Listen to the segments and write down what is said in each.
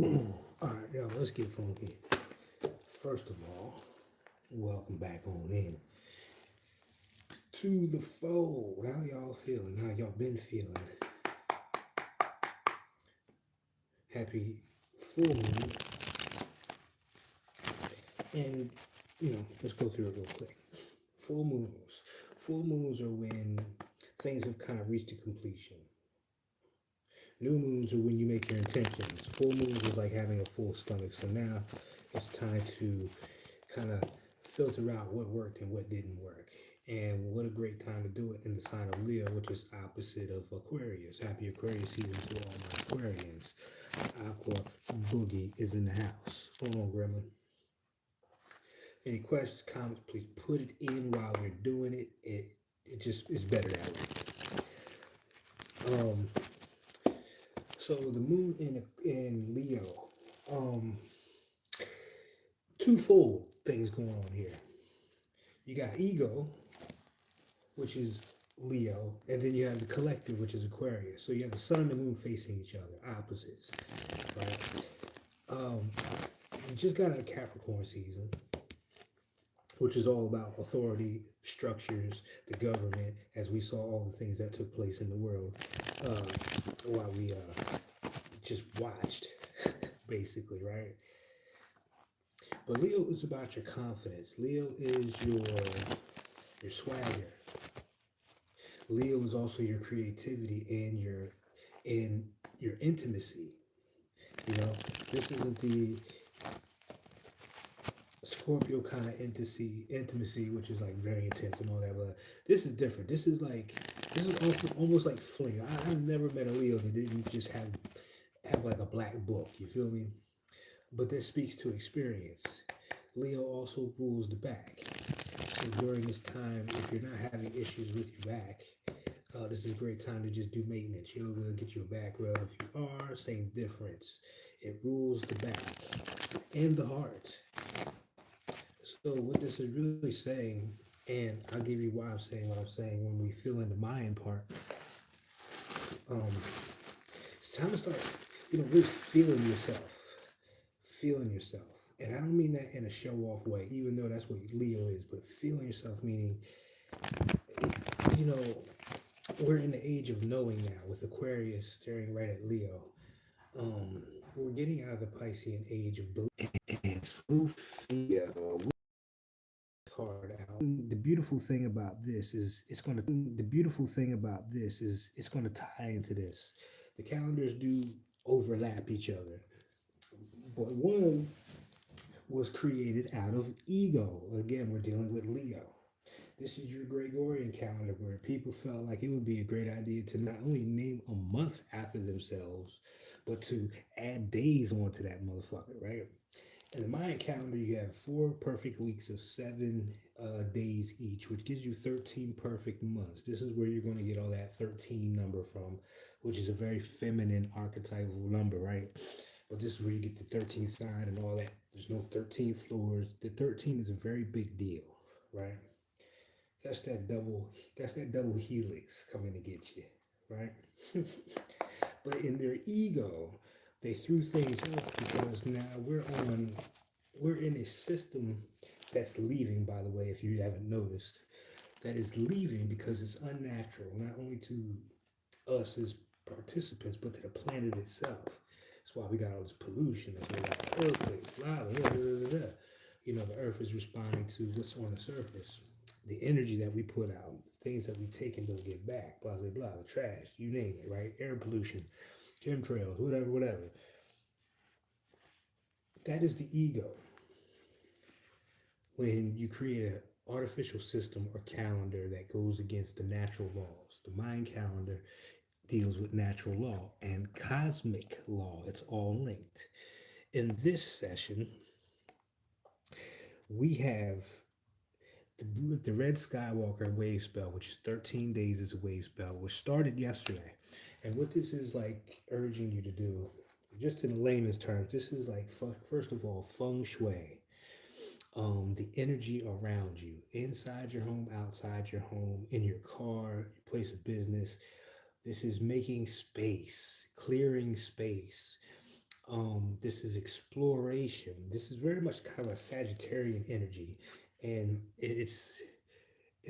All right, y'all, let's get funky. First of all, welcome back on in to the fold. How y'all feeling? How y'all been feeling? Happy full moon. And, let's go through it real quick. Full moons. Full moons are when things have kind of reached a completion. New moons are when you make your intentions. Full moons is like having a full stomach. So now it's time to kind of filter out what worked and what didn't work. And what a great time to do it in the sign of Leo, which is opposite of Aquarius. Happy Aquarius season to all my Aquarians. Aqua Boogie is in the house. Hold on, Gremlin. Any questions, comments, please put it in while we're doing it. It just is better that way. So the moon in Leo, twofold things going on here. You got ego, which is Leo, and then you have the collective, which is Aquarius. So you have the sun and the moon facing each other, opposites, right? You just got out of Capricorn season, which is all about authority, structures, the government, as we saw all the things that took place in the world while we just watched, basically, right? But Leo is about your confidence. Leo is your swagger. Leo is also your creativity and your intimacy. You know, this isn't the Scorpio kind of intimacy, which is like very intense and all that. But this is different. This is almost like fling. I've never met a Leo that didn't just have like a black book. You feel me? But this speaks to experience. Leo also rules the back. So during this time, if you're not having issues with your back, this is a great time to just do maintenance. Yoga, get your back rub. If you are, same difference. It rules the back and the heart. So what this is really saying, and I'll give you why I'm saying what I'm saying when we fill in the Mayan part. It's time to start, really feeling yourself. And I don't mean that in a show-off way, even though that's what Leo is, but feeling yourself meaning, you know, we're in the age of knowing now with Aquarius staring right at Leo. We're getting out of the Piscean age of belief and so feel card out. The beautiful thing about this is it's gonna tie into this. The calendars do overlap each other, but one was created out of ego. Again, we're dealing with Leo. This is your Gregorian calendar where people felt like it would be a great idea to not only name a month after themselves, but to add days onto that motherfucker, right? In the Mayan calendar, you have 4 perfect weeks of 7 days each, which gives you 13 perfect months. This is where you're going to get all that 13 number from, which is a very feminine archetypal number, right? But this is where you get the 13th sign and all that. There's no 13 floors. The 13 is a very big deal, right? That's that double helix coming to get you, right? But in their ego, they threw things off because now we're in a system that's leaving, by the way, if you haven't noticed, that is leaving because it's unnatural, not only to us as participants, but to the planet itself. That's why we got all this pollution, that's why we got earthquakes, lava, the earth is responding to what's on the surface. The energy that we put out, things that we take and don't get back, blah, blah, blah, the trash, you name it, right? Air pollution, chemtrails, whatever. That is the ego. When you create an artificial system or calendar that goes against the natural laws, the Mayan calendar deals with natural law and cosmic law. It's all linked. In this session, we have the red skywalker wave spell, which is 13 days as a wave spell, which started yesterday. And what this is like urging you to do, just in layman's terms, this is like, first of all, feng shui. The energy around you, inside your home, outside your home, in your car, your place of business. This is making space, clearing space, This is exploration. This is very much kind of a Sagittarian energy, and it's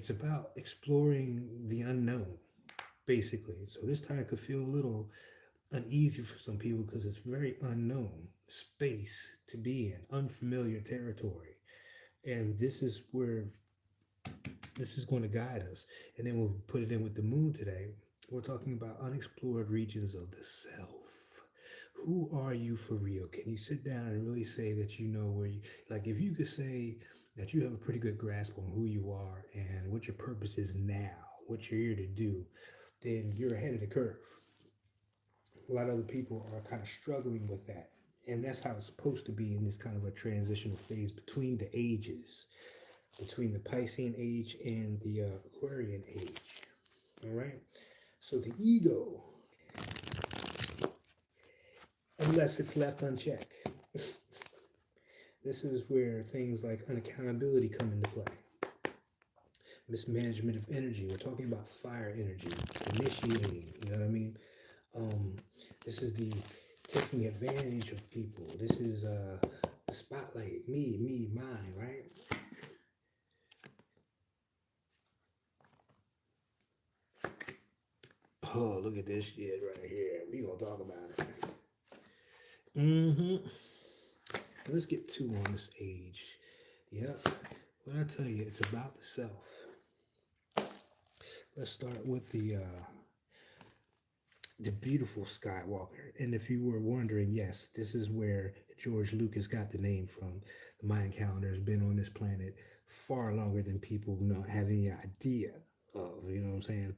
about exploring the unknown, basically. So this time could feel a little uneasy for some people because it's very unknown space to be in, unfamiliar territory. And this is going to guide us. And then we'll put it in with the moon today. We're talking about unexplored regions of the self. Who are you for real? Can you sit down and really say that you know where you, like, if you could say that you have a pretty good grasp on who you are and what your purpose is now, what you're here to do, then you're ahead of the curve. A lot of other people are kind of struggling with that. And that's how it's supposed to be in this kind of a transitional phase between the ages, between the Piscean age and the Aquarian age. All right. So the ego, unless it's left unchecked, this is where things like unaccountability come into play. Mismanagement of energy. We're talking about fire energy, initiating. You know what I mean? Um, this is the taking advantage of people. This is the spotlight, me, mine, right? Oh, look at this shit right here. We gonna talk about it. Mm-hmm. Let's get two on this age. Yeah. What I tell you, it's about the self. Let's start with the beautiful Skywalker. And if you were wondering, yes, this is where George Lucas got the name from. The Mayan calendar has been on this planet far longer than people not have any idea of. You know what I'm saying?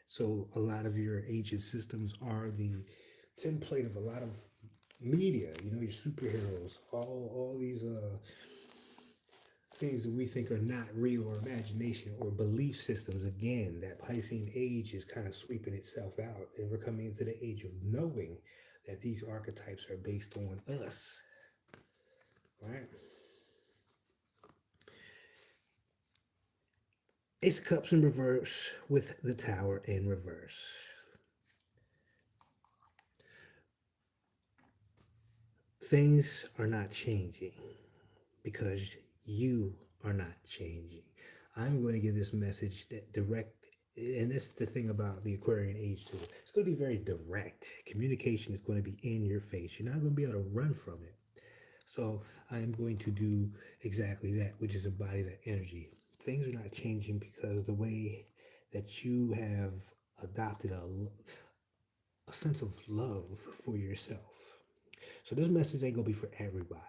So a lot of your ancient systems are the template of a lot of media. You know, your superheroes, all these things that we think are not real or imagination or belief systems. Again, that Piscean age is kind of sweeping itself out, and we're coming into the age of knowing that these archetypes are based on us, right? Ace of Cups in reverse with the Tower in reverse. Things are not changing because you are not changing. I'm going to give this message that direct, and this is the thing about the Aquarian age too. It's going to be very direct. Communication is going to be in your face. You're not going to be able to run from it. So I am going to do exactly that, which is embody that energy. Things are not changing because the way that you have adopted a sense of love for yourself. So this message ain't gonna be for everybody.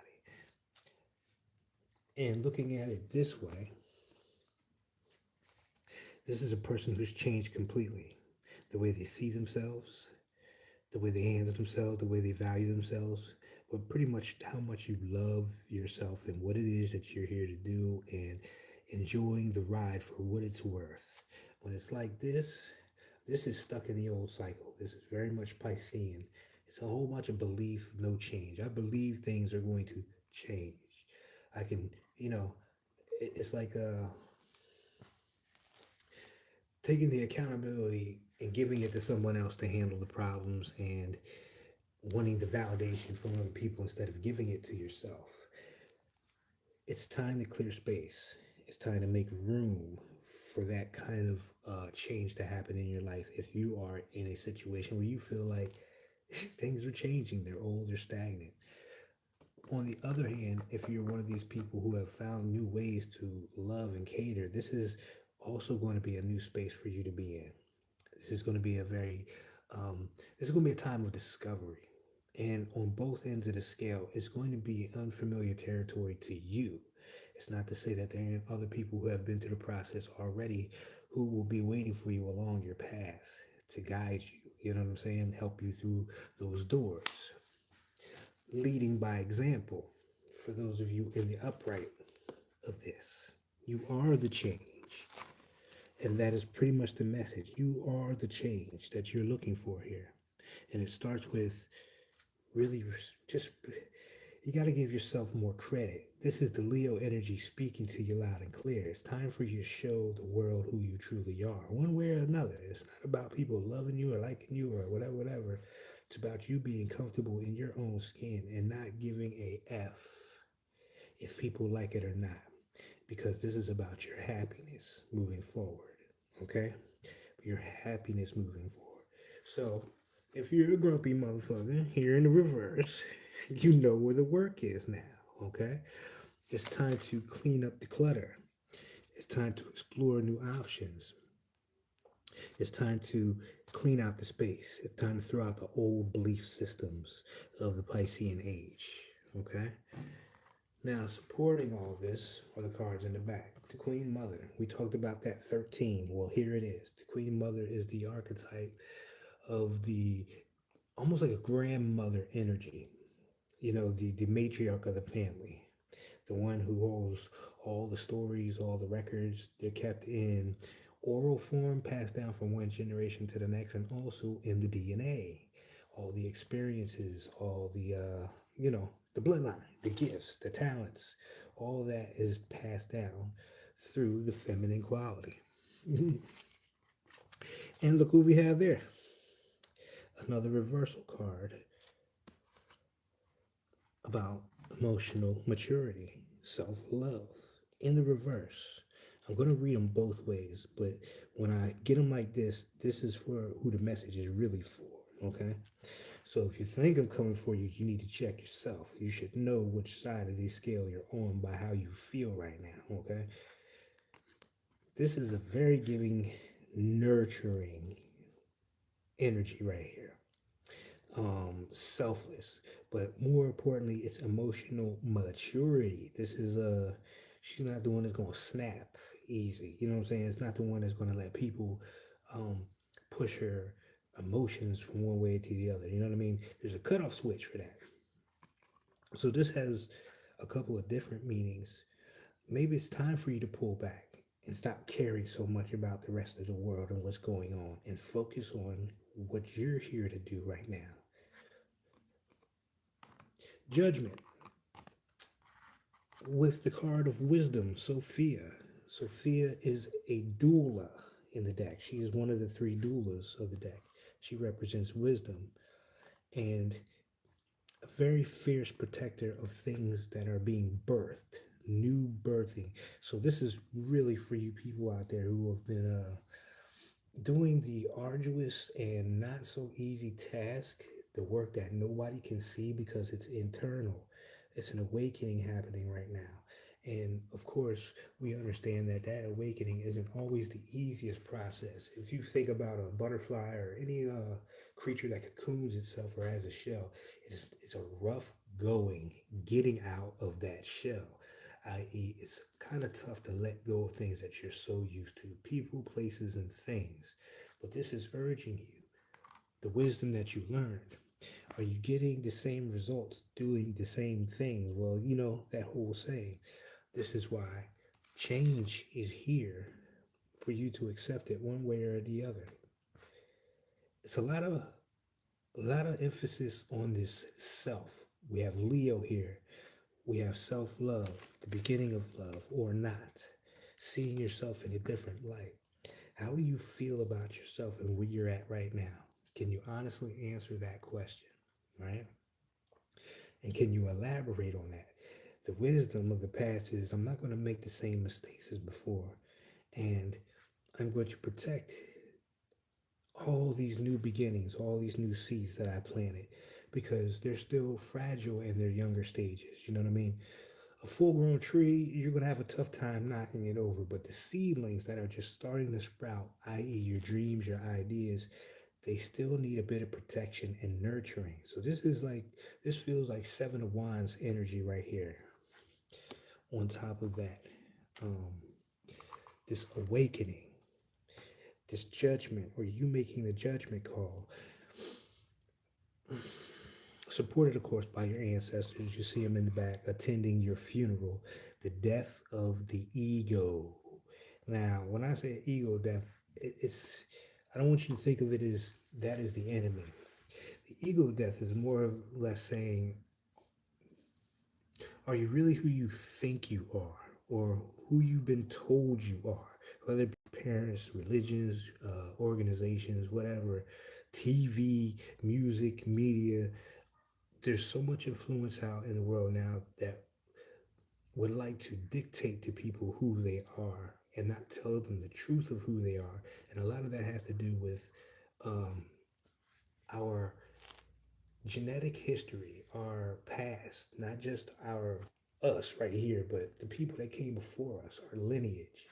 And looking at it this way, this is a person who's changed completely. The way they see themselves, the way they handle themselves, the way they value themselves, but pretty much how much you love yourself and what it is that you're here to do and enjoying the ride for what it's worth. When it's like this is stuck in the old cycle. This is very much Piscean. It's a whole bunch of belief, no change. I believe things are going to change. I can, you know, it's like taking the accountability and giving it to someone else to handle the problems and wanting the validation from other people instead of giving it to yourself. It's time to clear space. It's time to make room for that kind of change to happen in your life if you are in a situation where you feel like things are changing, they're old, they're stagnant. On the other hand, if you're one of these people who have found new ways to love and cater, this is also going to be a new space for you to be in. This is going to be a very, this is going to be a time of discovery. And on both ends of the scale, it's going to be unfamiliar territory to you. It's not to say that there aren't other people who have been through the process already who will be waiting for you along your path to guide you. You know what I'm saying? Help you through those doors. Leading by example for those of you in the upright of this. You are the change. And that is pretty much the message. You are the change that you're looking for here. And it starts with really just, you got to give yourself more credit. This is the Leo energy speaking to you loud and clear. It's time for you to show the world who you truly are, one way or another. It's not about people loving you or liking you or whatever, whatever. It's about you being comfortable in your own skin and not giving a F if people like it or not. Because this is about your happiness moving forward. Okay? Your happiness moving forward. So, if you're a grumpy motherfucker here in the reverse, you know where the work is now. Okay? It's time to clean up the clutter. It's time to explore new options. It's time to clean out the space. It's time to throw out the old belief systems of the Piscean age. Okay? Now, supporting all this are the cards in the back. The Queen Mother. We talked about that 13. Well, here it is. The Queen Mother is the archetype of the almost like a grandmother energy. You know, the matriarch of the family, the one who holds all the stories, all the records. They're kept in oral form, passed down from one generation to the next, and also in the DNA. All the experiences, all the, the bloodline, the gifts, the talents, all that is passed down through the feminine quality. And look who we have there. Another reversal card about emotional maturity, self love in the reverse. I'm going to read them both ways, but when I get them like this is for who the message is really for, okay? So if you think I'm coming for you, you need to check yourself. You should know which side of the scale you're on by how you feel right now, okay? This is a very giving, nurturing energy right here. Selfless, but more importantly, it's emotional maturity. This is she's not the one that's gonna snap easy. You know what I'm saying? It's not the one that's gonna let people um, push her emotions from one way to the other. You know what I mean? There's a cutoff switch for that. So this has a couple of different meanings. Maybe it's time for you to pull back and stop caring so much about the rest of the world and what's going on and focus on what you're here to do right now. Judgment with the card of wisdom, Sophia. Sophia is a doula in the deck. She is one of the three doulas of the deck. She represents wisdom and a very fierce protector of things that are being birthed, new birthing. So this is really for you people out there who have been doing the arduous and not so easy task, the work that nobody can see because it's internal. It's an awakening happening right now. And of course, we understand that that awakening isn't always the easiest process. If you think about a butterfly or any creature that cocoons itself or has a shell, it's a rough going getting out of that shell, i.e., it's kind of tough to let go of things that you're so used to, people, places, and things. But this is urging you, the wisdom that you learned. Are you getting the same results doing the same thing? Well, you know, that whole saying. This is why change is here for you to accept it one way or the other. It's a lot of emphasis on this self. We have Leo here. We have self-love, the beginning of love or not. Seeing yourself in a different light. How do you feel about yourself and where you're at right now? Can you honestly answer that question, right? And can you elaborate on that? The wisdom of the past is I'm not going to make the same mistakes as before. And I'm going to protect all these new beginnings, all these new seeds that I planted because they're still fragile in their younger stages. You know what I mean? A full grown tree, you're going to have a tough time knocking it over. But the seedlings that are just starting to sprout, i.e., your dreams, your ideas, they still need a bit of protection and nurturing. So this feels like Seven of Wands energy right here. On top of that, um, this awakening, this judgment, or you making the judgment call, supported, of course, by your ancestors. You see them in the back attending your funeral, the death of the ego. Now, when I say ego death, it's I don't want you to think of it as that is the enemy. The ego death is more or less saying, are you really who you think you are, or who you've been told you are? Whether it be parents, religions, organizations, whatever, TV, music, media. There's so much influence out in the world now that would like to dictate to people who they are and not tell them the truth of who they are. And a lot of that has to do with um, our genetic history, our past, not just our us right here, but the people that came before us, our lineage.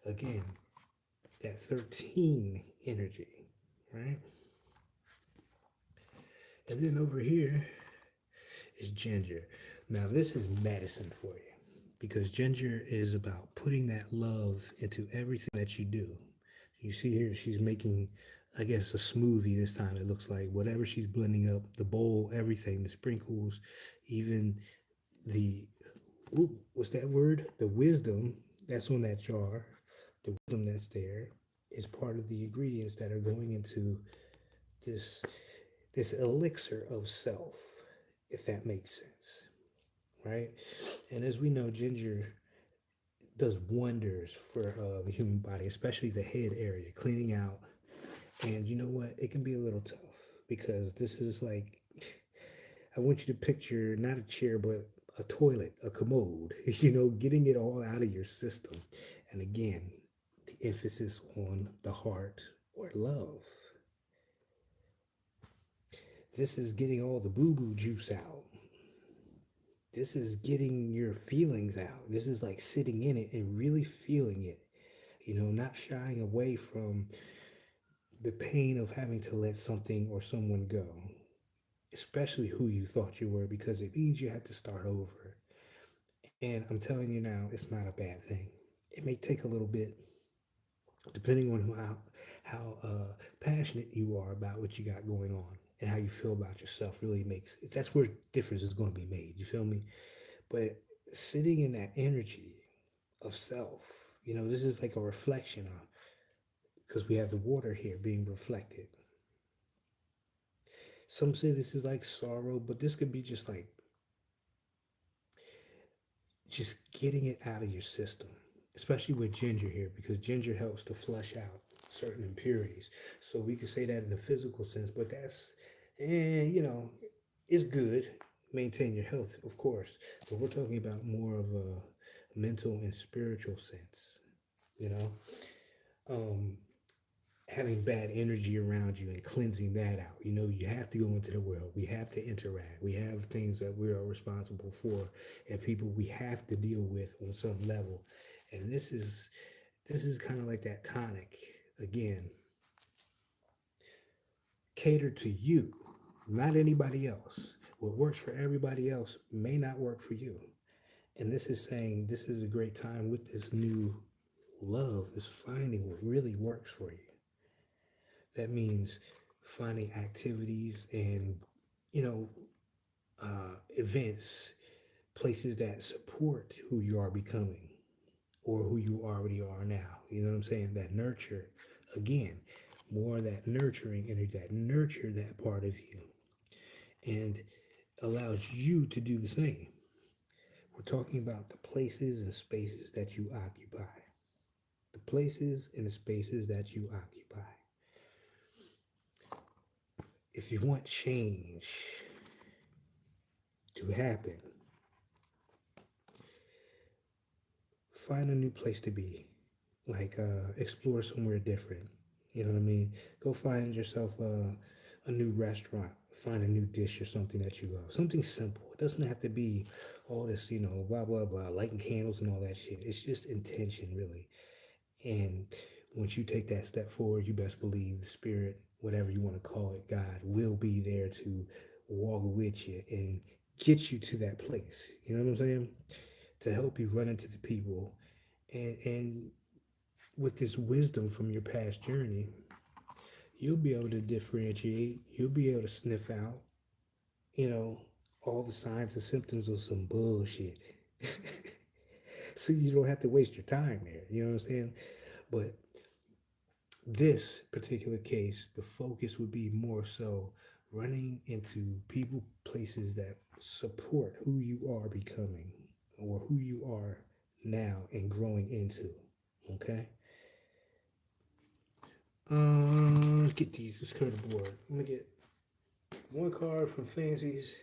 Again, that 13 energy, right? And then over here is ginger. Now, this is medicine for you because ginger is about putting that love into everything that you do. You see here, she's making, I guess, a smoothie this time. It looks like whatever she's blending up, the bowl, everything, the sprinkles, even the, ooh, what's that word? The wisdom that's on that jar, the wisdom that's there is part of the ingredients that are going into this this elixir of self, if that makes sense, right? And as we know, ginger does wonders for the human body, especially the head area, cleaning out. And you know what? It can be a little tough because this is like, I want you to picture not a chair, but a toilet, a commode, getting it all out of your system. And again, the emphasis on the heart or love. This is getting all the boo boo juice out. This is getting your feelings out. This is like sitting in it and really feeling it, not shying away from the pain of having to let something or someone go, especially who you thought you were, because it means you have to start over. And I'm telling you now, it's not a bad thing. It may take a little bit, depending on how passionate you are about what you got going on and how you feel about yourself. Really makes that's where difference is going to be made. You feel me? But sitting in that energy of self, this is like a reflection on, because we have the water here being reflected. Some say this is like sorrow, but this could be just getting it out of your system, especially with ginger here, because ginger helps to flush out certain impurities. So we could say that in a physical sense, but that's, it's good. Maintain your health, of course, but we're talking about more of a mental and spiritual sense, you know. Um, Having bad energy around you and cleansing that out. You have to go into the world. We have to interact. We have things that we are responsible for and people we have to deal with on some level. And this is kind of like that tonic again. Cater to you, not anybody else. What works for everybody else may not work for you. And this is saying this is a great time with this new love is finding what really works for you. That means finding activities and, you know, events, places that support who you are becoming or who you already are now. You know what I'm saying? That nurture, again, more of that nurturing energy, that nurture that part of you and allows you to do the same. We're talking about the places and spaces that you occupy. The places and the spaces that you occupy. If you want change to happen, find a new place to be. Like explore somewhere different. You know what I mean? Go find yourself a new restaurant. Find a new dish or something that you love. Something simple. It doesn't have to be all this, blah blah blah, lighting candles and all that shit. It's just intention, really. And once you take that step forward, you best believe the spirit, whatever you want to call it, God, will be there to walk with you and get you to that place. You know what I'm saying? To help you run into the people. And with this wisdom from your past journey, you'll be able to differentiate, you'll be able to sniff out, you know, all the signs and symptoms of some bullshit. So you don't have to waste your time there. You know what I'm saying? But this particular case, the focus would be more so running into people, places that support who you are becoming or who you are now and growing into. Okay? Let's get these. Let's clear the board. I'm gonna get one card from Fancies.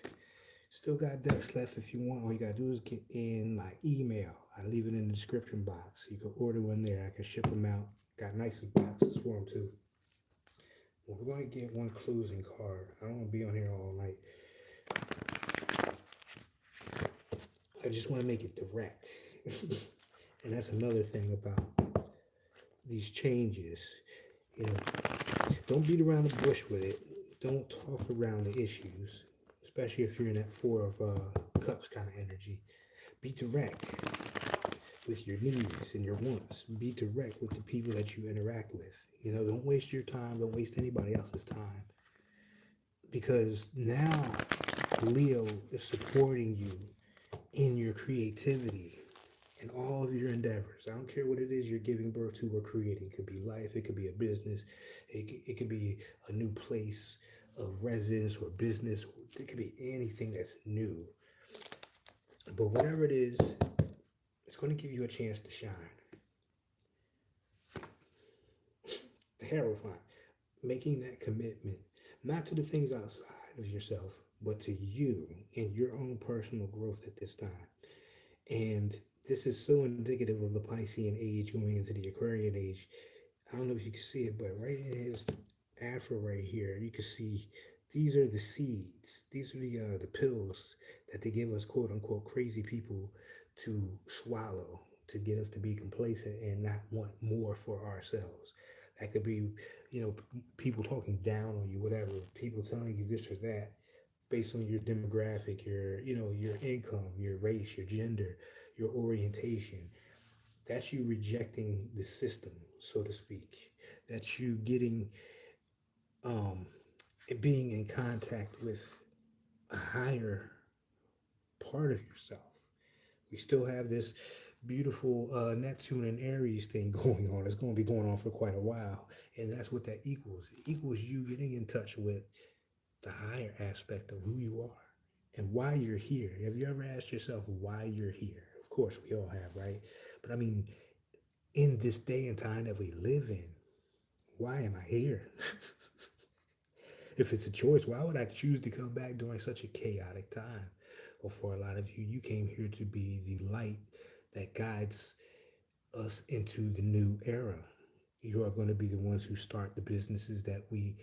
Still got decks left if you want. All you gotta do is get in my email. I leave it in the description box. You can order one there. I can ship them out. Got nice boxes for them too. Well, we're gonna get one closing card. I don't want to be on here all night. I just want to make it direct. And that's another thing about these changes. You know, don't beat around the bush with it. Don't talk around the issues, especially if you're in that Four of Cups kind of energy. Be direct with your needs and your wants. Be direct with the people that you interact with. You know, don't waste your time. Don't waste anybody else's time. Because now Leo is supporting you in your creativity and all of your endeavors. I don't care what it is you're giving birth to or creating. It could be life, it could be a business, it could be a new place of residence or business. It could be anything that's new. But whatever it is, it's going to give you a chance to shine. Terrifying. Making that commitment, not to the things outside of yourself, but to you and your own personal growth at this time. And this is so indicative of the Piscean age going into the Aquarian age. I don't know if you can see it, but right in his afro right here, you can see these are the seeds. These are the pills that they give us, quote unquote, crazy people to swallow to get us to be complacent and not want more for ourselves. That could be, you know, people talking down on you, whatever, people telling you this or that based on your demographic, your income, your race, your gender, your orientation. That's you rejecting the system, so to speak. That's you getting um being in contact with a higher part of yourself. We still have this beautiful Neptune and Aries thing going on. It's going to be going on for quite a while. And that's what that equals. It equals you getting in touch with the higher aspect of who you are and why you're here. Have you ever asked yourself why you're here? Of course, we all have, right? But I mean, in this day and time that we live in, why am I here? If it's a choice, why would I choose to come back during such a chaotic time? Well, for a lot of you, you came here to be the light that guides us into the new era. You are going to be the ones who start the businesses that we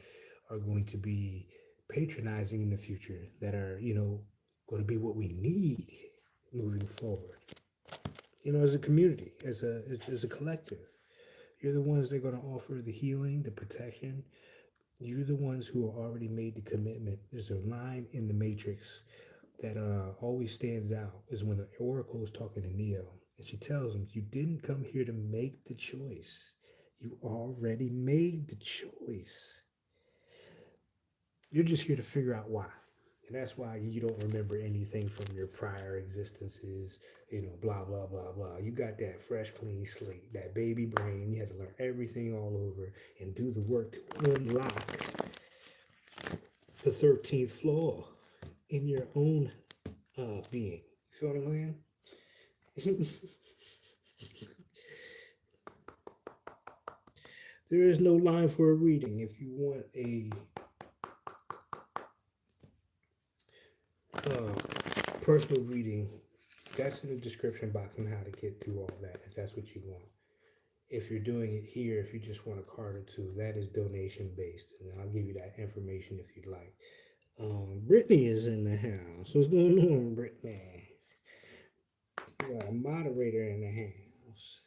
are going to be patronizing in the future, that are, going to be what we need moving forward. As a community, as a collective. You're the ones that are going to offer the healing, the protection. You're the ones who are already made the commitment. There's a line in the Matrix that always stands out is when the Oracle is talking to Neo, and she tells him, "You didn't come here to make the choice. You already made the choice. You're just here to figure out why." And that's why you don't remember anything from your prior existences, blah, blah, blah, blah. You got that fresh, clean slate, that baby brain. You had to learn everything all over and do the work to unlock the 13th flaw in your own being. You feel what I'm saying? There is no line for a reading. If you want a personal reading, that's in the description box on how to get through all that, if that's what you want. If you're doing it here, if you just want a card or two, that is donation based, and I'll give you that information if you'd like. Brittany is in the house. What's going on, Brittany? We got a moderator in the house.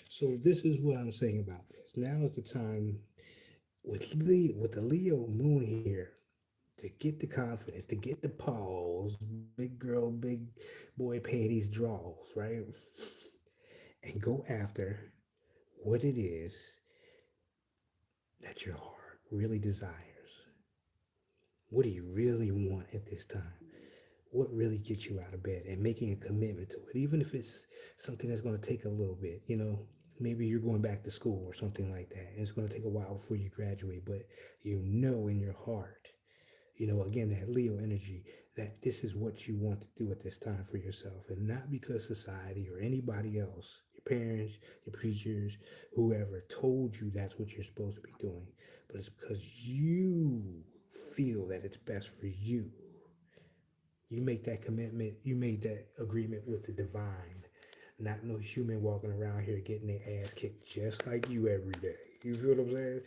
So this is what I'm saying about this. Now is the time with the Leo moon here to get the confidence, to get the pause, big girl, big boy panties draws, right? And go after what it is that your heart really desires. What do you really want at this time? What really gets you out of bed and making a commitment to it, even if it's something that's going to take a little bit, maybe you're going back to school or something like that. And it's going to take a while before you graduate, but in your heart, again, that Leo energy, that this is what you want to do at this time for yourself, and not because society or anybody else, your parents, your preachers, whoever told you that's what you're supposed to be doing. But it's because you feel that it's best for you. You make that commitment, you made that agreement with the divine, not no human walking around here getting their ass kicked just like you every day. You feel what I'm saying?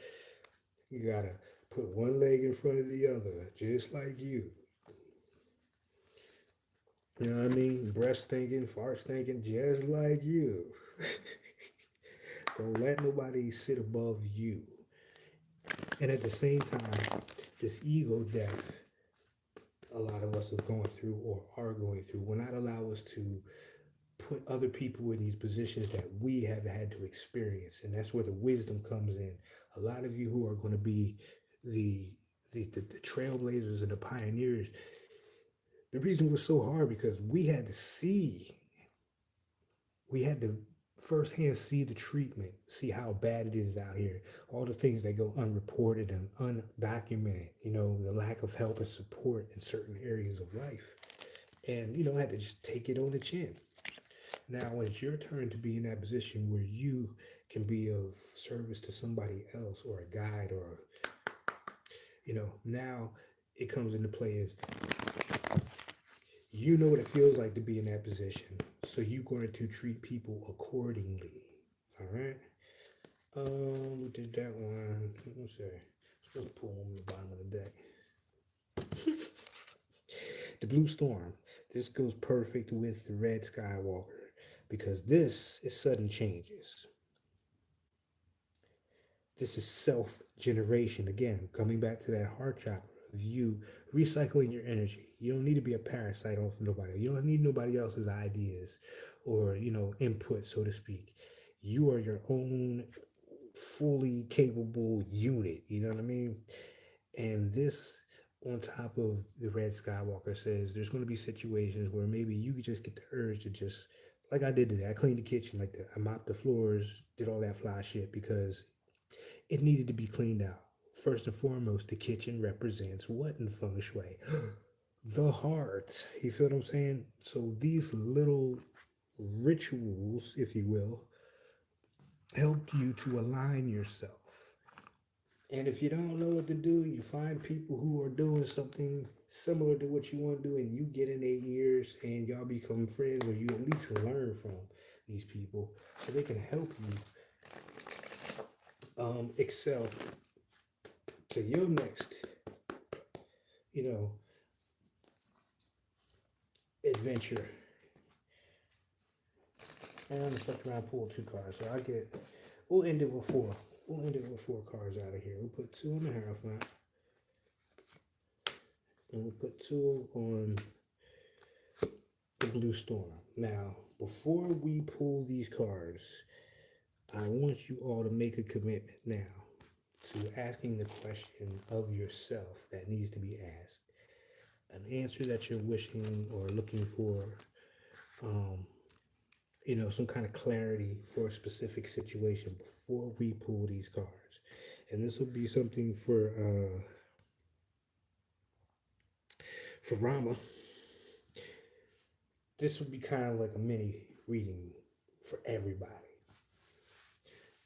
You gotta put one leg in front of the other, just like you. You know what I mean? Breast stinking, fart stinking, just like you. Don't let nobody sit above you. And at the same time, this ego death a lot of us are going through or are going through will not allow us to put other people in these positions that we have had to experience. And that's where the wisdom comes in. A lot of you who are going to be the the trailblazers and the pioneers, the reason it was so hard because we had to firsthand see the treatment, see how bad it is out here, all the things that go unreported and undocumented, the lack of help and support in certain areas of life. And, I had to just take it on the chin. Now, when it's your turn to be in that position where you can be of service to somebody else or a guide or, now it comes into play as you know what it feels like to be in that position. So you're going to treat people accordingly. All right. We did that one. Let's see. Supposed to pull on the bottom of the deck. The Blue Storm. This goes perfect with the Red Skywalker because this is sudden changes. This is self-generation. Again, coming back to that heart chakra of you recycling your energy. You don't need to be a parasite off nobody. You don't need nobody else's ideas or, input, so to speak. You are your own fully capable unit. You know what I mean? And this, on top of the Red Skywalker, says there's going to be situations where maybe you could just get the urge to just, like I did today. I cleaned the kitchen, like I mopped the floors, did all that fly shit because it needed to be cleaned out. First and foremost, the kitchen represents what in feng shui? The heart. You feel what I'm saying? So these little rituals, if you will, help you to align yourself. And if you don't know what to do, you find people who are doing something similar to what you want to do, and you get in their ears and y'all become friends, or you at least learn from these people so they can help you excel to your next, you know, adventure. And I'm stuck around, pull two cards. So we'll end it with four. We'll end it with four cards out of here. We'll put two on the Hierophant. And we'll put two on the Blue Storm. Now, before we pull these cards, I want you all to make a commitment now to asking the question of yourself that needs to be asked. An answer that you're wishing or looking for, some kind of clarity for a specific situation before we pull these cards. And this will be something for Rama. This will be kind of like a mini reading for everybody.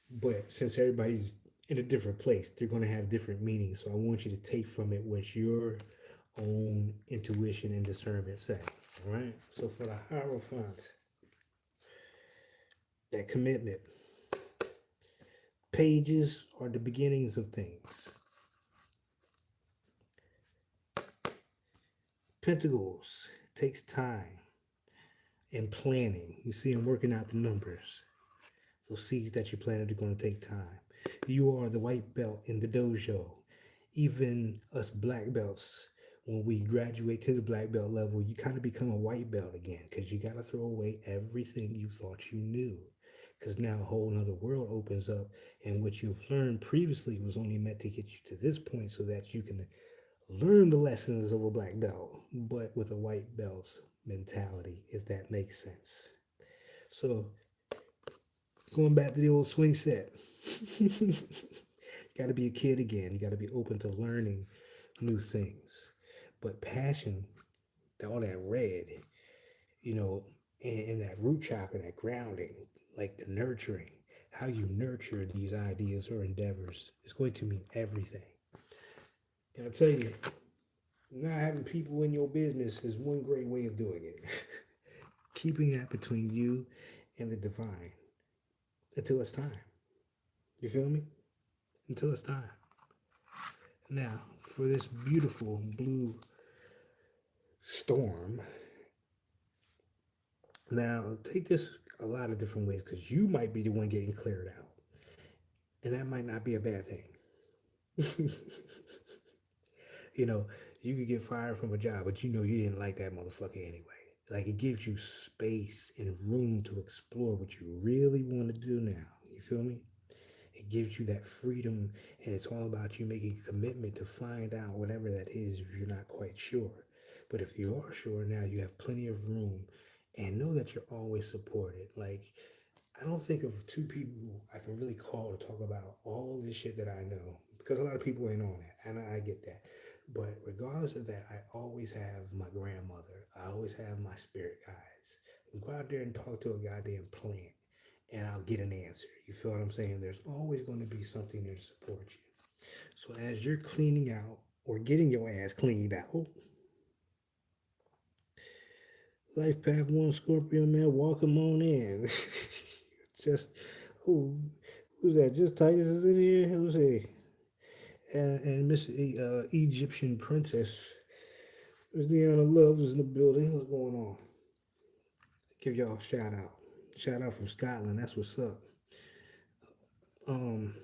But since everybody's in a different place, they're going to have different meanings. So I want you to take from it what your own intuition and discernment say. All right? So for the Hierophant, that commitment. Pages are the beginnings of things. Pentacles takes time and planning. You see, I'm working out the numbers. Those seeds that you planted are going to take time. You are the white belt in the dojo. Even us black belts, when we graduate to the black belt level, you kind of become a white belt again because you got to throw away everything you thought you knew. Because now a whole other world opens up, and what you've learned previously was only meant to get you to this point so that you can learn the lessons of a black belt, but with a white belt's mentality, if that makes sense. So, going back to the old swing set, you got to be a kid again. You got to be open to learning new things. But passion, all that red, and that root chakra, that grounding, like the nurturing, how you nurture these ideas or endeavors is going to mean everything. And I'll tell you, not having people in your business is one great way of doing it. Keeping that between you and the divine until it's time. You feel me? Until it's time. Now, for this beautiful blue storm, now take this a lot of different ways because you might be the one getting cleared out. And that might not be a bad thing. You know, you could get fired from a job, but you know you didn't like that motherfucker anyway. Like it gives you space and room to explore what you really want to do now. You feel me? It gives you that freedom, and it's all about you making a commitment to find out whatever that is if you're not quite sure. But if you are sure now, you have plenty of room, and know that you're always supported. Like, I don't think of two people I can really call to talk about all this shit that I know because a lot of people ain't on that, and I get that. But regardless of that, I always have my grandmother. I always have my spirit guides. Go out there and talk to a goddamn plant and I'll get an answer. You feel what I'm saying? There's always going to be something there to support you. So as you're cleaning out or getting your ass cleaned out, Life Path 1 Scorpio, man, welcome on in. Just, oh, who's that? Just Titus is in here? Who's he? And Miss Egyptian Princess, Miss Deanna Loves is in the building. What's going on? Give y'all a shout out. Shout out from Scotland. That's what's up. Um,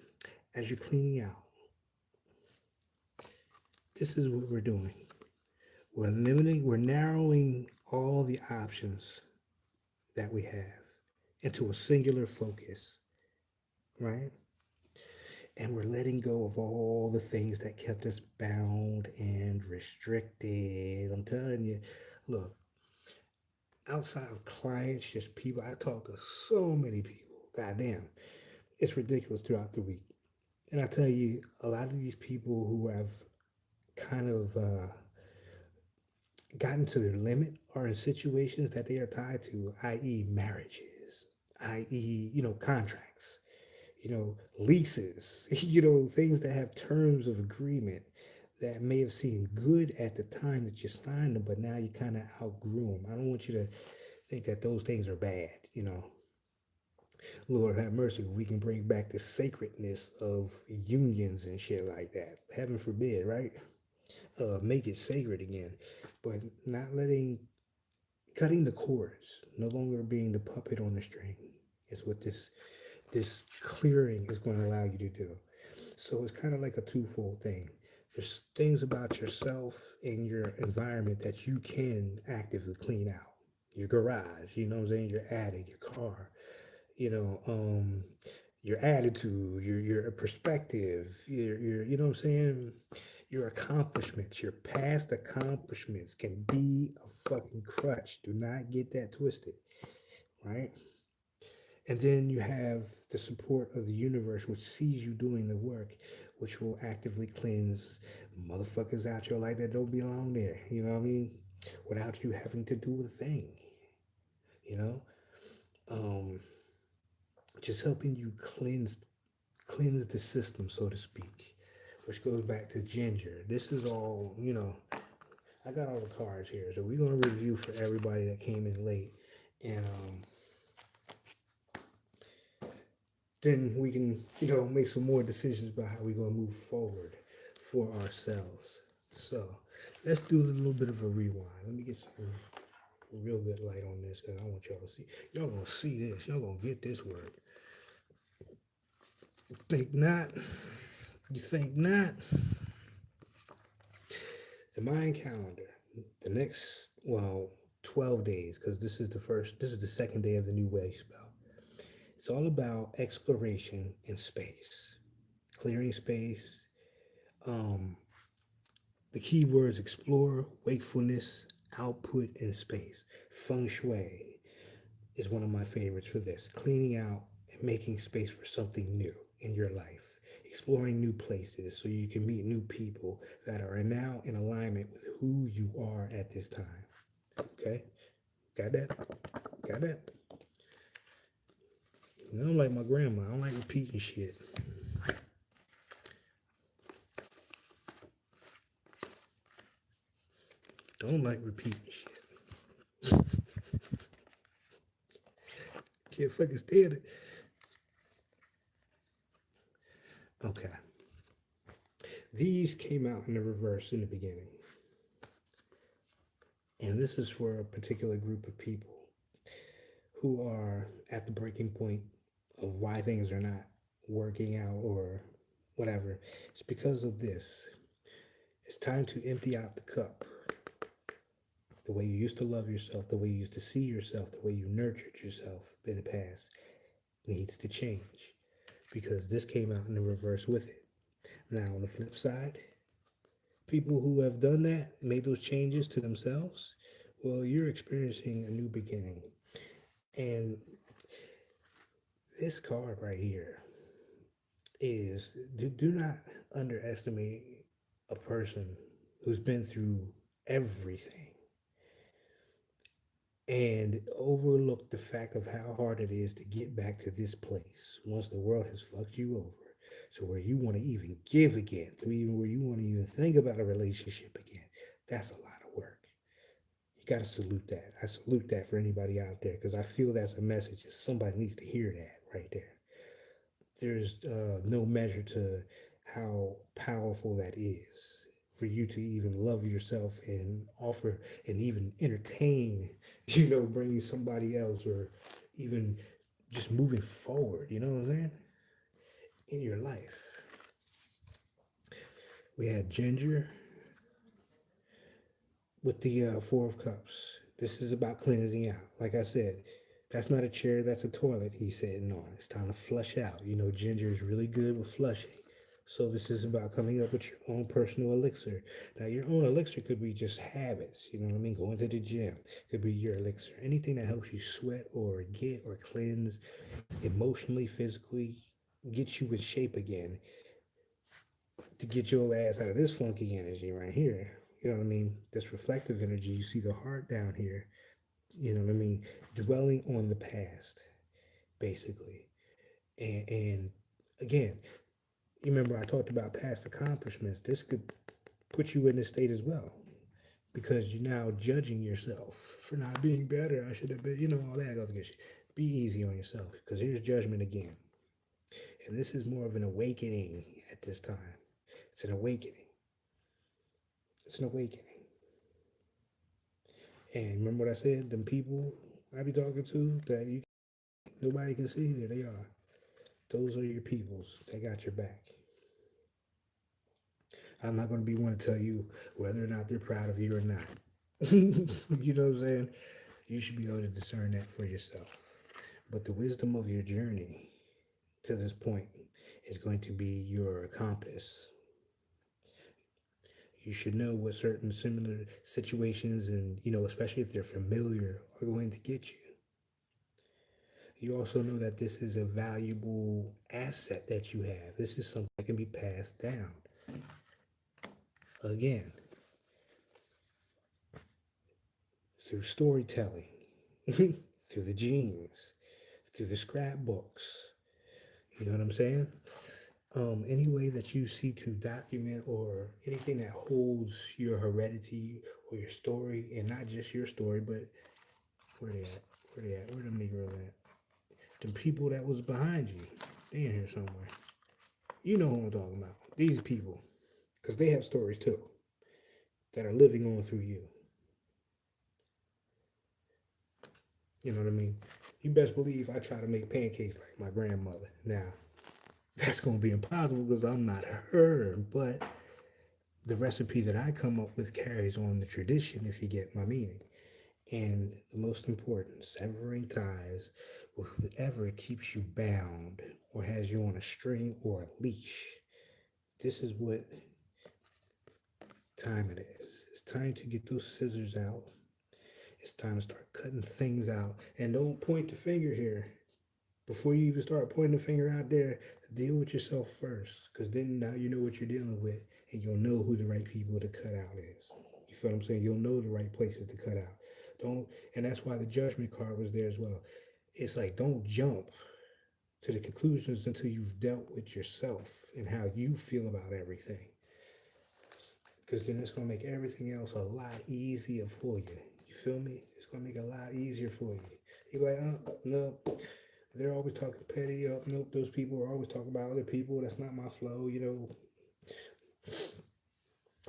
as you're cleaning out, this is what we're doing. We're narrowing all the options that we have into a singular focus, right? And we're letting go of all the things that kept us bound and restricted. I'm telling you, look, outside of clients, just people, I talk to so many people. Goddamn, it's ridiculous throughout the week. And I tell you, a lot of these people who have kind of gotten to their limit are in situations that they are tied to, i.e., marriages, i.e., contracts, leases, things that have terms of agreement that may have seemed good at the time that you signed them, but now you kind of outgrew them. I don't want you to think that those things are bad. Lord have mercy, we can bring back the sacredness of unions and shit like that. Heaven forbid, right? Make it sacred again, but not cutting the cords, no longer being the puppet on the string is what this clearing is going to allow you to do. So it's kind of like a twofold thing. There's things about yourself and your environment that you can actively clean out. Your garage, you know what I'm saying? Your attic, your car, you know, um, your attitude, your perspective, you know what I'm saying? Your accomplishments, your past accomplishments can be a fucking crutch. Do not get that twisted, right? And then you have the support of the universe, which sees you doing the work, which will actively cleanse motherfuckers out your life that don't belong there. You know what I mean? Without you having to do a thing. You know, um, just helping you cleanse the system, so to speak, which goes back to ginger. This is all, I got all the cards here, so we're gonna review for everybody that came in late, and then we can, make some more decisions about how we're gonna move forward for ourselves. So let's do a little bit of a rewind. Let me get some real good light on this because I want y'all to see. Y'all gonna see this. Y'all gonna get this word. Think not. You think not. The Mayan calendar, the next, 12 days, because this is the second day of the new wave spell. It's all about exploration in space, clearing space. The key words explore, wakefulness, output, and space. Feng Shui is one of my favorites for this. Cleaning out and making space for something new in your life. Exploring new places so you can meet new people that are now in alignment with who you are at this time. Okay? Got that? Got that? I'm like my grandma. I don't like repeating shit. Don't like repeating shit. Can't fucking stand it. Okay. These came out in the reverse in the beginning. And this is for a particular group of people who are at the breaking point of why things are not working out or whatever. It's because of this. It's time to empty out the cup. The way you used to love yourself, the way you used to see yourself, the way you nurtured yourself in the past needs to change because this came out in the reverse with it. Now, on the flip side, people who have done that, made those changes to themselves, well, you're experiencing a new beginning. And this card right here is do not underestimate a person who's been through everything and overlook the fact of how hard it is to get back to this place once the world has fucked you over. So where you want to even give again, to even where you want to even think about a relationship again, that's a lot of work. You got to salute that. I salute that for anybody out there because I feel that's a message that somebody needs to hear that right there. There's no measure to how powerful that is for you to even love yourself and offer and even entertain, bringing somebody else or even just moving forward, you know what I'm saying? In your life. We had Ginger with the Four of Cups. This is about cleansing out. Like I said, that's not a chair, that's a toilet he's sitting on. It's time to flush out. Ginger is really good with flushing. So this is about coming up with your own personal elixir. Now, your own elixir could be just habits, you know what I mean? Going to the gym could be your elixir. Anything that helps you sweat or get or cleanse emotionally, physically, get you in shape again to get your ass out of this funky energy right here. You know what I mean? This reflective energy. You see the heart down here. You know what I mean? Dwelling on the past, basically. And again, you remember I talked about past accomplishments. This could put you in this state as well because you're now judging yourself for not being better. I should have been, all that goes against you. Be easy on yourself because here's judgment again. And this is more of an awakening at this time. It's an awakening. It's an awakening. And remember what I said? Them people I be talking to that nobody can see, there they are. Those are your peoples. They got your back. I'm not going to be one to tell you whether or not they're proud of you or not. You know what I'm saying? You should be able to discern that for yourself. But the wisdom of your journey to this point is going to be your compass. You should know what certain similar situations and, especially if they're familiar, are going to get you. You also know that this is a valuable asset that you have. This is something that can be passed down. Again, through storytelling, through the genes, through the scrapbooks. You know what I'm saying? Any way that you see to document or anything that holds your heredity or your story, and not just your story, but where they at? Where they at? Where them Negroes at? The people that was behind you. They in here somewhere. You know who I'm talking about. These people. Because they have stories too that are living on through you. You know what I mean? You best believe I try to make pancakes like my grandmother. Now, that's going to be impossible because I'm not her, but the recipe that I come up with carries on the tradition, if you get my meaning. And the most important, severing ties with whoever keeps you bound or has you on a string or a leash. This is what time it is. It's time to get those scissors out. It's time to start cutting things out. And don't point the finger here. Before you even start pointing the finger out there, deal with yourself first. Because then now you know what you're dealing with. And you'll know who the right people to cut out is. You feel what I'm saying? You'll know the right places to cut out. Don't, and that's why the judgment card was there as well. It's like, don't jump. to the conclusions until you've dealt with yourself and how you feel about everything. Because then it's going to make everything else a lot easier for you. You feel me? It's going to make it a lot easier for you. You're like, oh, no, they're always talking petty. Oh, nope, those people are always talking about other people. That's not my flow, you know.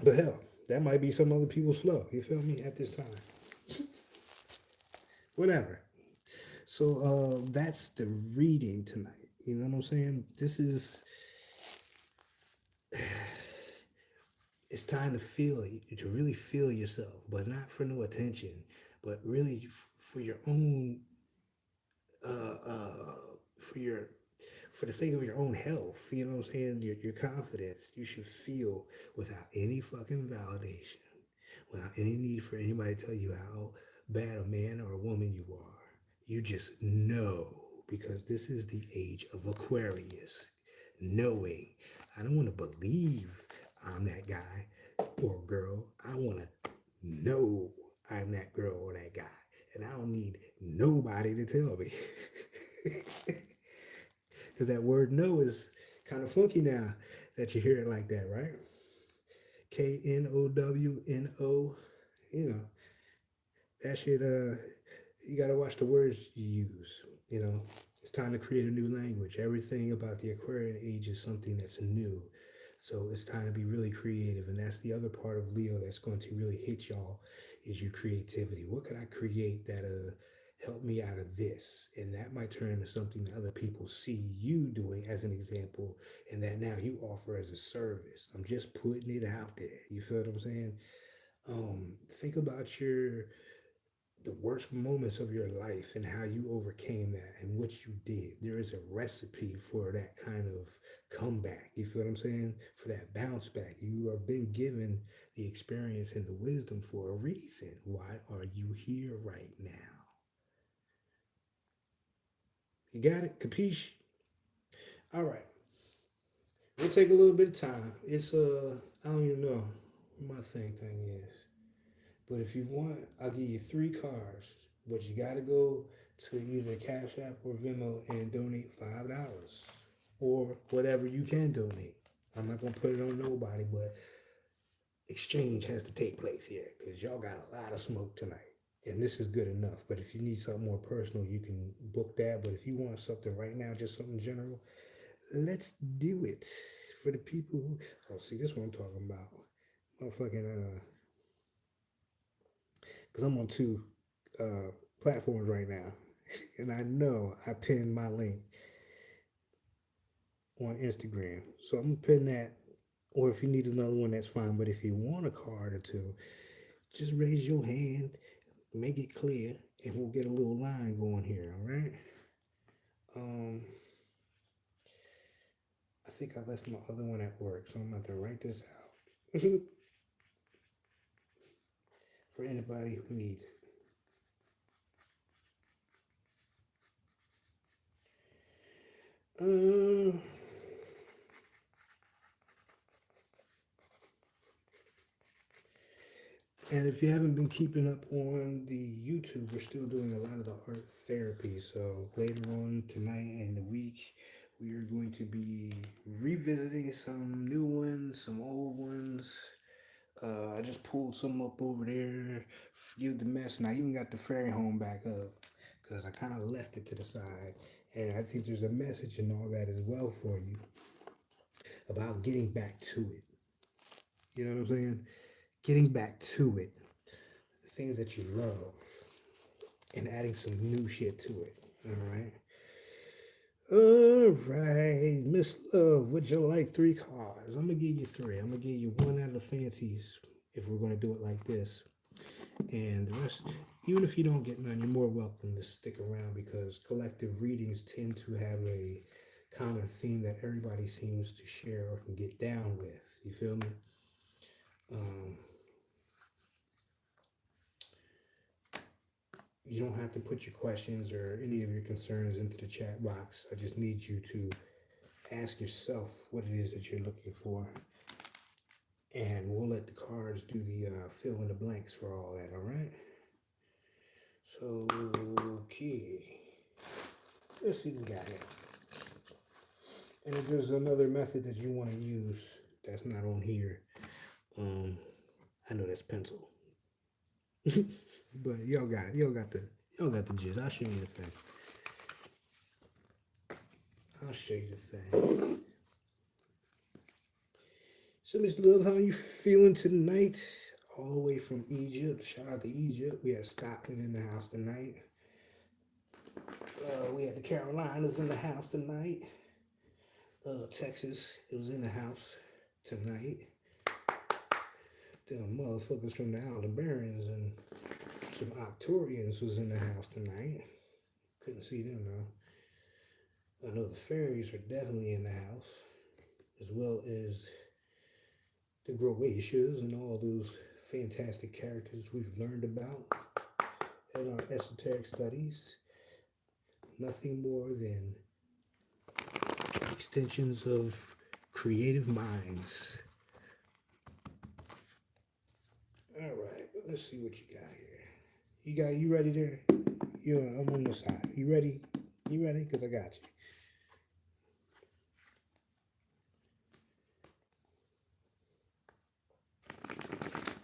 But hell, that might be some other people's flow. You feel me? At this time. Whatever. So that's the reading tonight. You know what I'm saying? This is, it's time to feel, to really feel yourself, but not for no attention, but really for your own, for your, for the sake of your own health. You know what I'm saying? Your confidence. You should feel without any fucking validation, without any need for anybody to tell you how bad a man or a woman you are. You just know, because this is the age of Aquarius. Knowing. I don't want to believe I'm that guy or girl. I want to know I'm that girl or that guy. And I don't need nobody to tell me. Because that word know is kind of funky now that you hear it like that, right? KNOWNO. You know, that shit, you gotta watch the words you use. You know, it's time to create a new language. Everything about the Aquarian age is something that's new. So it's time to be really creative. And that's the other part of Leo that's going to really hit y'all is your creativity. What could I create that help me out of this? And that might turn into something that other people see you doing as an example, and that now you offer as a service. I'm just putting it out there. You feel what I'm saying? Think about the worst moments of your life and how you overcame that and what you did. There is a recipe for that kind of comeback. You feel what I'm saying? For that bounce back. You have been given the experience and the wisdom for a reason. Why are you here right now? You got it? Capiche? All right. We'll take a little bit of time. It's I don't even know what my thing is. But if you want, I'll give you 3 cards. But you gotta go to either Cash App or Venmo and donate $5. Or whatever you can donate. I'm not gonna put it on nobody, but exchange has to take place here because y'all got a lot of smoke tonight. And this is good enough. But if you need something more personal, you can book that. But if you want something right now, just something general, let's do it. For the people who, oh, see, this is what I'm talking about. Motherfucking, because I'm on 2 platforms right now. And I know I pinned my link on Instagram. So I'm gonna pin that. Or if you need another one, that's fine. But if you want a card or two, just raise your hand, make it clear, and we'll get a little line going here, all right? Um, I think I left my other one at work, so I'm going to write this out for anybody who needs it. Uh, and if you haven't been keeping up on the YouTube, we're still doing a lot of the art therapy. So later on tonight and the week, we are going to be revisiting some new ones, some old ones. I just pulled some up over there, forgive the mess, and I even got the fairy home back up because I kind of left it to the side. And I think there's a message in all that as well for you about getting back to it. You know what I'm saying? Getting back to it, the things that you love, and adding some new shit to it. All right. All right, Miss Love, would you like 3 cards? I'm gonna give you 3. I'm gonna give you one out of the fancies if we're gonna do it like this. And the rest, even if you don't get none, you're more welcome to stick around because collective readings tend to have a common theme that everybody seems to share or can get down with. You feel me? Um, you don't have to put your questions or any of your concerns into the chat box. I just need you to ask yourself what it is that you're looking for. And we'll let the cards do the fill in the blanks for all that, all right? So, okay. Let's see what we got here. And if there's another method that you want to use that's not on here, I know that's pencil, but y'all got the gist. I'll show you the thing. I'll show you the thing. So, Miss Love, how you feeling tonight? All the way from Egypt. Shout out to Egypt. We had Scotland in the house tonight. We had the Carolinas in the house tonight. Texas, it was in the house tonight. Them motherfuckers from the Aldebarans and some Octorians was in the house tonight. Couldn't see them though. I know the fairies are definitely in the house, as well as the Croatias and all those fantastic characters we've learned about in our esoteric studies. Nothing more than extensions of creative minds. All right, let's see what you got here. You ready there? I'm on the side. You ready? You ready? Cause I got you.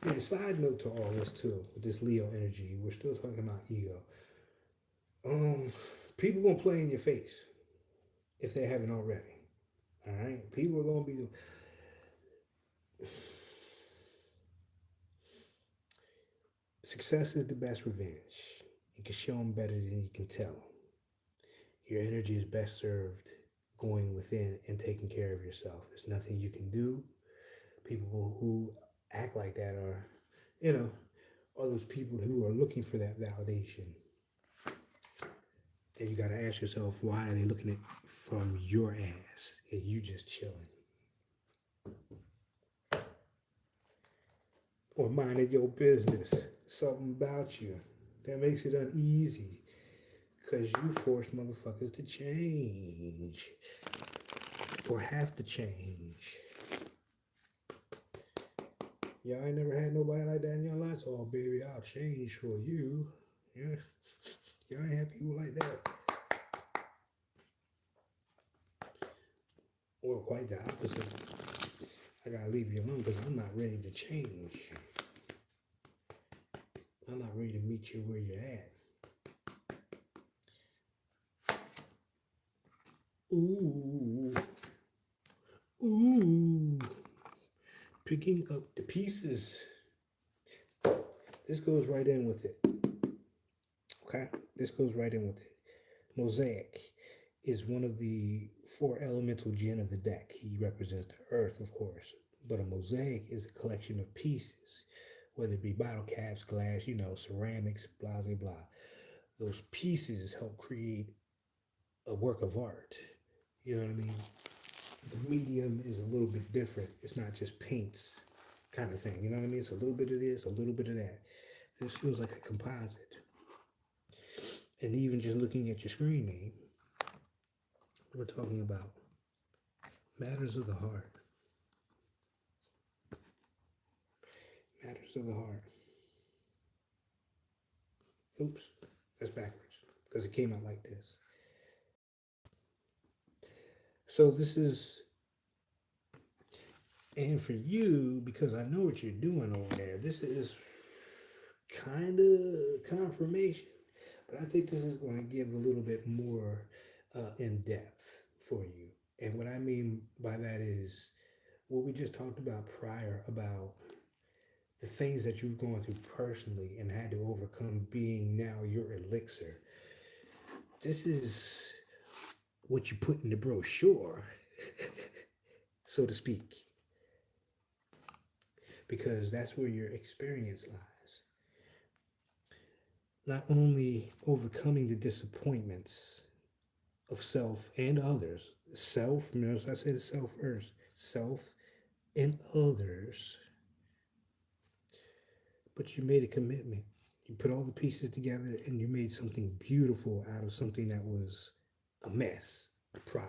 And a side note to all this too, with this Leo energy, we're still talking about ego. People gonna play in your face if they haven't already. All right, people are gonna be. Success is the best revenge. You can show them better than you can tell them. Your energy is best served going within and taking care of yourself. There's nothing you can do. People who act like that are, are those people who are looking for that validation. And you got to ask yourself, why are they looking at from your ass and you just chilling? Or minding your business. Something about you that makes it uneasy. Because you force motherfuckers to change. Or have to change. Y'all ain't never had nobody like that in your life? Oh, baby, I'll change for you. Yeah. Y'all ain't had people like that. Or quite the opposite. I gotta leave you alone because I'm not ready to change. I'm not ready to meet you where you're at. Ooh. Ooh. Picking up the pieces. This goes right in with it. Okay? This goes right in with it. Mosaic is one of the 4 elemental jinn of the deck. He represents the earth, of course. But a mosaic is a collection of pieces, whether it be bottle caps, glass, ceramics, blah, blah, blah. Those pieces help create a work of art. You know what I mean? The medium is a little bit different. It's not just paints kind of thing. You know what I mean? It's a little bit of this, a little bit of that. This feels like a composite. And even just looking at your screen name, we're talking about matters of the heart. Matters of the heart. Oops, that's backwards because it came out like this. So this is, and for you, because I know what you're doing over there, this is kind of confirmation, but I think this is going to give a little bit more in depth for you. And what I mean by that is what we just talked about prior about the things that you've gone through personally and had to overcome being now your elixir. This is what you put in the brochure, so to speak, because that's where your experience lies. Not only overcoming the disappointments of self and others, self, notice I said self first, self and others, but you made a commitment. You put all the pieces together and you made something beautiful out of something that was a mess prior.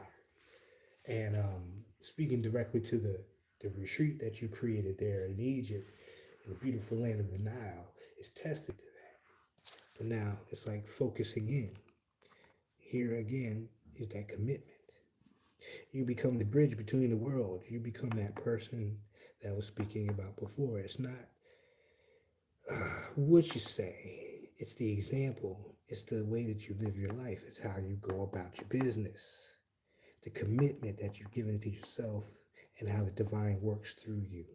And speaking directly to the retreat that you created there in Egypt, in the beautiful land of the Nile, is tested to that. But now it's like focusing in. Here again is that commitment. You become the bridge between the world. You become that person that I was speaking about before. It's not what you say, it's the example, it's the way that you live your life, it's how you go about your business, the commitment that you've given to yourself, and how the divine works through you.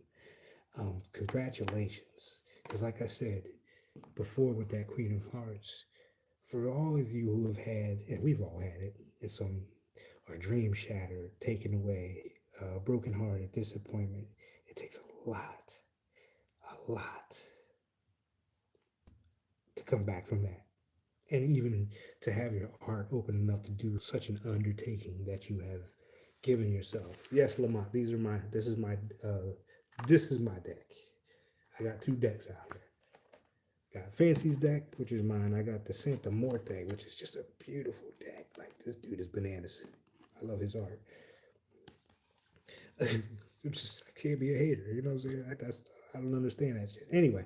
Congratulations. Because, like I said before with that Queen of Hearts, for all of you who have had, and we've all had it, and some our dream shattered, taken away, brokenhearted, disappointment, it takes a lot to come back from that. And even to have your heart open enough to do such an undertaking that you have given yourself. Yes, Lamont, this is my deck. I got two decks out here. Got Fancy's deck, which is mine. I got the Santa Morte, which is just a beautiful deck. Like, this dude is bananas. I love his art. I can't be a hater, you know what I'm saying? I don't understand that shit. Anyway,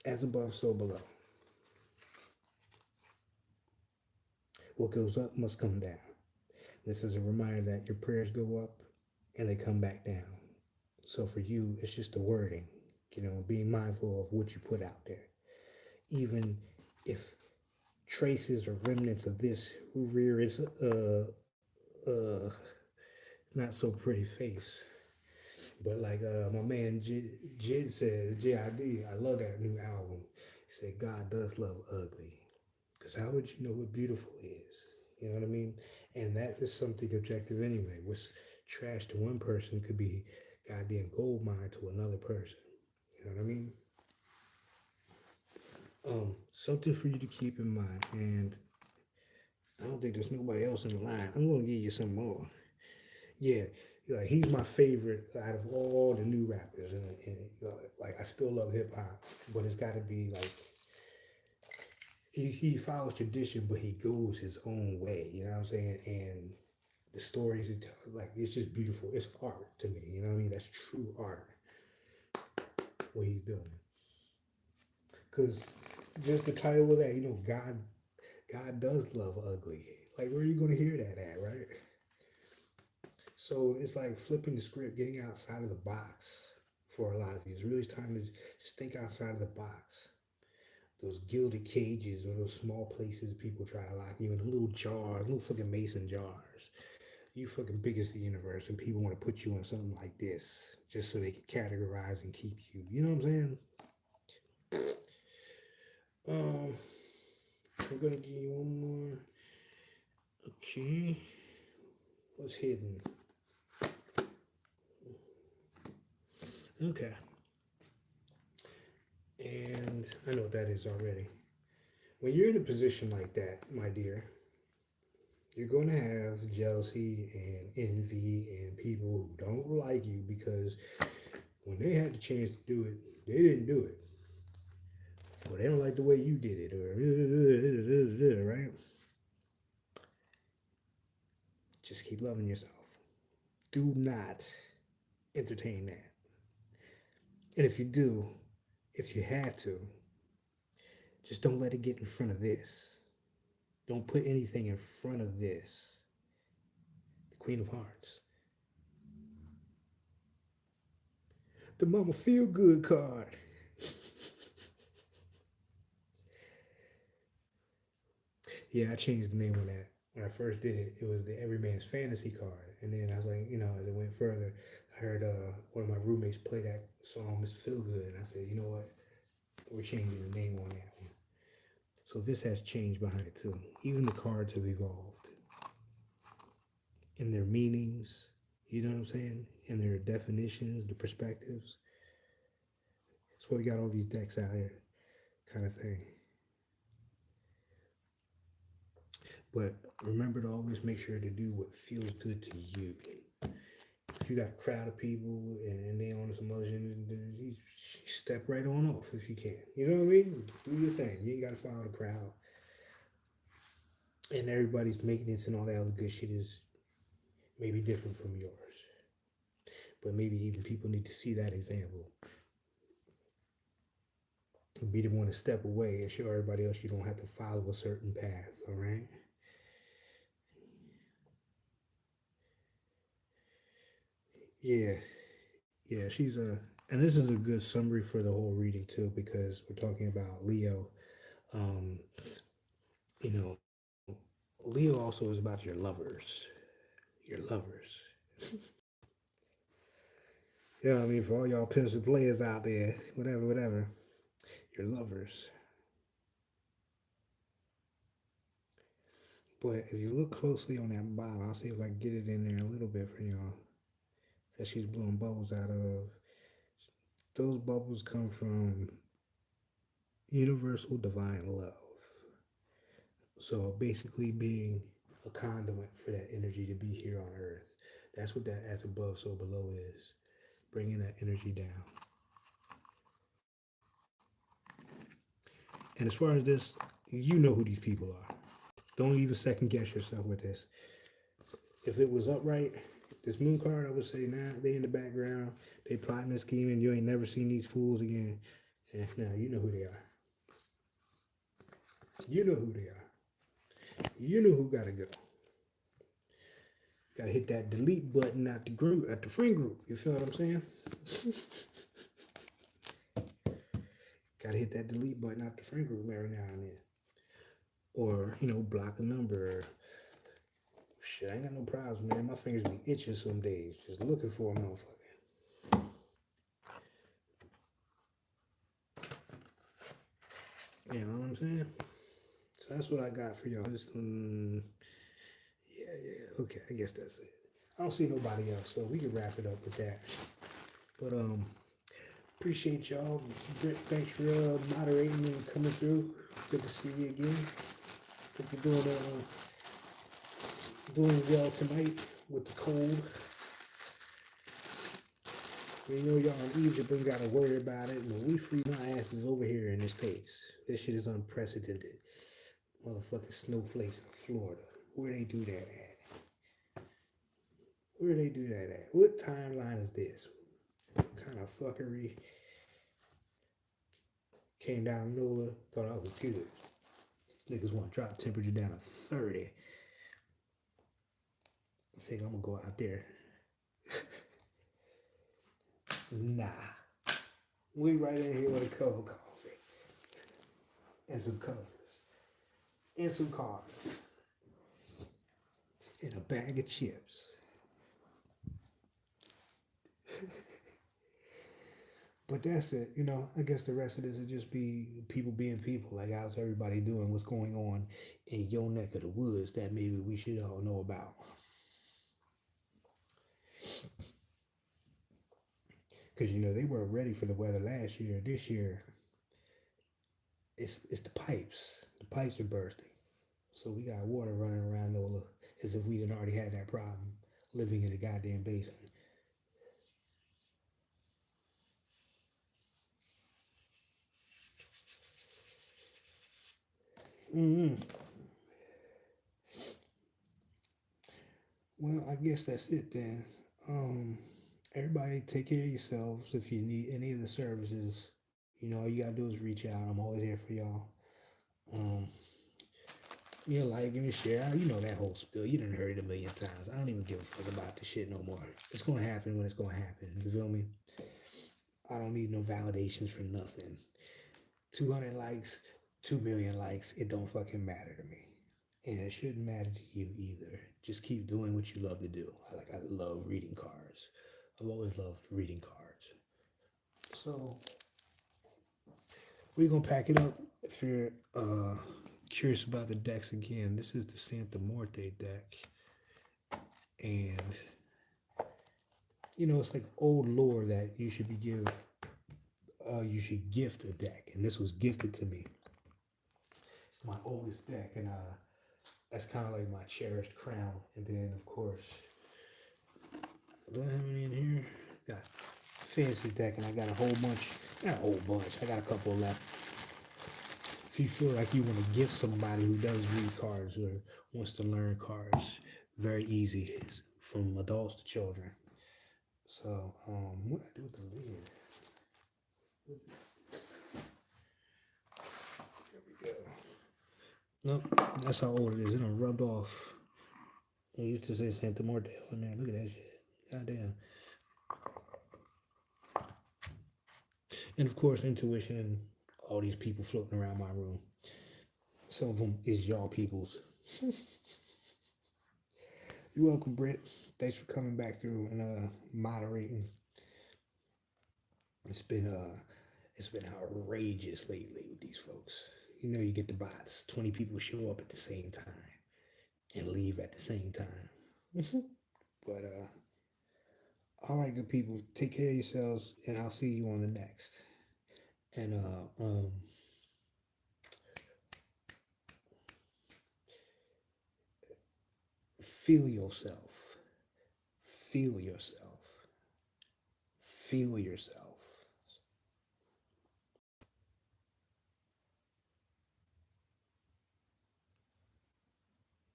as above, so below. What goes up must come down. This is a reminder that your prayers go up and they come back down. So for you, it's just the wording, being mindful of what you put out there. Even if traces or remnants of this rear its uh, not so pretty face. But like my man Jid said, JID, I love that new album. He said, God does love ugly. Because how would you know what beautiful is? You know what I mean? And that is something objective anyway. What's trash to one person could be goddamn gold mine to another person. You know what I mean? Something for you to keep in mind. And I don't think there's nobody else in the line. I'm going to give you some more. Yeah, like he's my favorite out of all the new rappers. And like, I still love hip hop, but it's got to be like, he follows tradition, but he goes his own way. You know what I'm saying? And the stories he tells, like, it's just beautiful. It's art to me. You know what I mean? That's true art. What he's doing. Because just the title of that, God does love ugly. Like, where are you gonna hear that at, right? So it's like flipping the script, getting outside of the box for a lot of you. It's really time to just think outside of the box. Those gilded cages or those small places people try to lock you in, little jars, little fucking mason jars. You fucking biggest in the universe, and people want to put you in something like this just so they can categorize and keep you. You know what I'm saying? Um, I'm gonna give you one more. Okay, what's hidden? Okay, and I know what that is already. When you're in a position like that, my dear, you're going to have jealousy and envy and people who don't like you because when they had the chance to do it, they didn't do it. Or they don't like the way you did it, or right? Just keep loving yourself. Do not entertain that. And if you do, if you have to, just don't let it get in front of this. Don't put anything in front of this. The Queen of Hearts. The Mama Feel Good card. Yeah, I changed the name on that. When I first did it, it was the Everyman's Fantasy card. And then I was like, as it went further, I heard one of my roommates play that song, Miss Feel Good. And I said, you know what? We're changing the name on that one. So this has changed behind it too. Even the cards have evolved in their meanings, you know what I'm saying? In their definitions, the perspectives. That's why we got all these decks out here, kind of thing. But remember to always make sure to do what feels good to you. If you got a crowd of people and they on some other shit, you step right on off if you can. You know what I mean? Do your thing. You ain't got to follow the crowd. And everybody's maintenance and all that other good shit is maybe different from yours. But maybe even people need to see that example. Be the one to step away and show everybody else you don't have to follow a certain path, all right? Yeah, yeah, she's a, and this is a good summary for the whole reading too, because we're talking about Leo. Um, you know, Leo also is about your lovers, your lovers. You know what I mean? For all y'all pimps and players out there, whatever, whatever, your lovers. But if you look closely on that bottle, I'll see if I can get it in there a little bit for y'all. That she's blowing bubbles out of. Those bubbles come from universal divine love. So basically, being a conduit for that energy to be here on Earth. That's what that as above, so below is. Bringing that energy down. And as far as this, you know who these people are. Don't even second guess yourself with this. If it was upright, this moon card, I would say, nah, they in the background. They plotting and scheming. You ain't never seen these fools again. And now you know who they are. You know who they are. You know who gotta go. Gotta hit that delete button at the group, at the friend group. You feel what I'm saying? Gotta hit that delete button at the friend group every now and then. Or, block a number. Shit, I ain't got no problems, man. My fingers be itching some days. Just looking for a motherfucker. You know what I'm saying? So that's what I got for y'all. Just, yeah. Okay, I guess that's it. I don't see nobody else, so we can wrap it up with that. But appreciate y'all. Thanks for moderating and coming through. Good to see you again. Hope you're doing well tonight with the cold. You know y'all in Egypt ain't gotta worry about it, but we free my asses over here in the States. This shit is unprecedented. Motherfucking snowflakes in Florida. Where they do that at? Where they do that at? What timeline is this? What kind of fuckery came down NOLA, thought I was good. These niggas want to drop temperature down to 30. I think I'm gonna go out there. Nah. We right in here with a cup of coffee. And some covers. And some cards. And a bag of chips. But that's it, I guess the rest of this would just be people being people. Like, how's everybody doing? What's going on in your neck of the woods that maybe we should all know about? Because, they weren't ready for the weather last year. This year, it's the pipes. The pipes are bursting. So we got water running around NOLA as if we didn't already had that problem living in a goddamn basement. Mm-hmm. Well, I guess that's it then. Everybody take care of yourselves. If you need any of the services, all you gotta do is reach out. I'm always here for y'all. Um, like, give me a share. You know that whole spiel. You done heard it a million times. I don't even give a fuck about this shit no more. It's gonna happen when it's gonna happen. You feel me? I don't need no validations for nothing. 200 likes, 2 million likes, it don't fucking matter to me. And it shouldn't matter to you either. Just keep doing what you love to do. I love reading cards. I've always loved reading cards. So we're gonna pack it up. If you're curious about the decks again, this is the Santa Muerte deck. And it's like old lore that you should gift a deck. And this was gifted to me. It's my oldest deck, and that's kind of like my cherished crown. And then, of course, do I have any in here? Got fancy deck, and I got a whole bunch. Not a whole bunch. I got a couple left. If you feel like you want to gift somebody who does read cards or wants to learn cards, very easy. It's from adults to children. So, what do I do with the lid? There we go. Nope, that's how old it is. It done rubbed off. I used to say Santa Muerte on there. Look at that shit. Goddamn. And of course, intuition and all these people floating around my room. Some of them is y'all peoples. You're welcome, Britt. Thanks for coming back through and moderating. It's been it's been outrageous lately with these folks. You know, you get the bots. 20 people show up at the same time and leave at the same time. But all right, good people, take care of yourselves, and I'll see you on the next. And feel yourself. Feel yourself. Feel yourself.